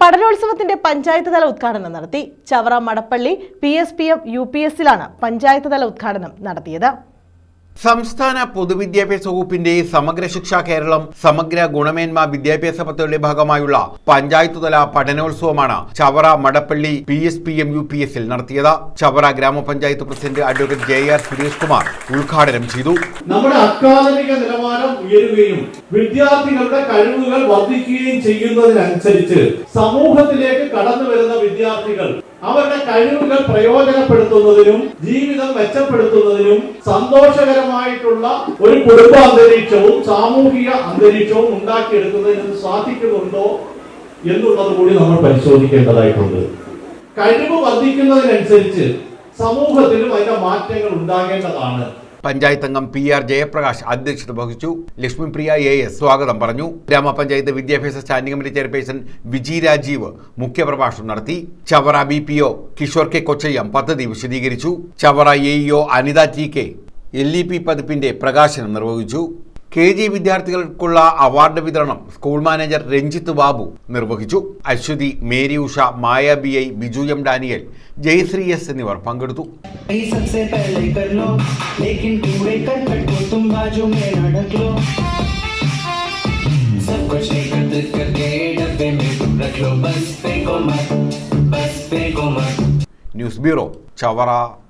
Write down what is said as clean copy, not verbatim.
പഠനോത്സവത്തിന്റെ പഞ്ചായത്ത് തല ഉദ്ഘാടനം നടത്തി. ചവറ മടപ്പള്ളി PSPM UPSലാണ് പഞ്ചായത്ത് തല ഉദ്ഘാടനം നടത്തിയത്. സംസ്ഥാന പൊതുവിദ്യാഭ്യാസ വകുപ്പിന്റെ സമഗ്ര ശിക്ഷ കേരളം സമഗ്ര ഗുണമേന്മ വിദ്യാഭ്യാസ പദ്ധതിയുടെ ഭാഗമായുള്ള പഞ്ചായത്ത് തല പഠനോത്സവമാണ് ചവറ മടപ്പള്ളി PSPM UPSൽ നടത്തിയത്. ചവറ ഗ്രാമപഞ്ചായത്ത് president advocate JR Suresh Kumar ഉദ്ഘാടനം ചെയ്തു. നമ്മുടെ അക്കാദമിക നിലവാരം ഉയരുകയും വിദ്യാർത്ഥികളുടെ കഴിവുകൾ വർദ്ധിക്കുകയും ചെയ്യുന്നതിനനുസരിച്ച് സമൂഹത്തിലേക്ക് കടന്നു വരുന്ന വിദ്യാർത്ഥികൾ അവരുടെ കഴിവുകൾ പ്രയോജനപ്പെടുത്തുന്നതിനും ജീവിതം മെച്ചപ്പെടുത്തുന്നതിനും സന്തോഷകരമായിട്ടുള്ള ഒരു കുടുംബ അന്തരീക്ഷവും സാമൂഹിക അന്തരീക്ഷവും ഉണ്ടാക്കിയെടുക്കുന്നതിന് സാധിക്കുന്നുണ്ടോ എന്നുള്ളത് കൂടി നമ്മൾ പരിശോധിക്കേണ്ടതായിട്ടുണ്ട്. കഴിവ് വർദ്ധിക്കുന്നതിനനുസരിച്ച് സമൂഹത്തിലും അതിന്റെ മാറ്റങ്ങൾ ഉണ്ടാകേണ്ടതാണ്. പഞ്ചായത്ത് അംഗം PR ജയപ്രകാശ് അധ്യക്ഷത വഹിച്ചു. ലക്ഷ്മിപ്രിയ AS സ്വാഗതം പറഞ്ഞു. ഗ്രാമപഞ്ചായത്ത് വിദ്യാഭ്യാസ standing committee chairperson Viji Rajeev മുഖ്യപ്രഭാഷണം നടത്തി. ചവറ BPO കിഷോർ K കൊച്ചയ്യം പദ്ധതി വിശദീകരിച്ചു. Chavara AEO Anitha TK LEP പതിപ്പിന്റെ പ്രകാശനം നിർവഹിച്ചു. KG വിദ്യാർത്ഥികൾക്കുള്ള അവാർഡ് വിതരണം സ്കൂൾ മാനേജർ രഞ്ജിത്ത് ബാബു നിർവഹിച്ചു. Aswathy, Mary Usha, Maya BI, Biju M Daniel, Jayasree S എന്നിവർ പങ്കെടുത്തു. News bureau, Chavara.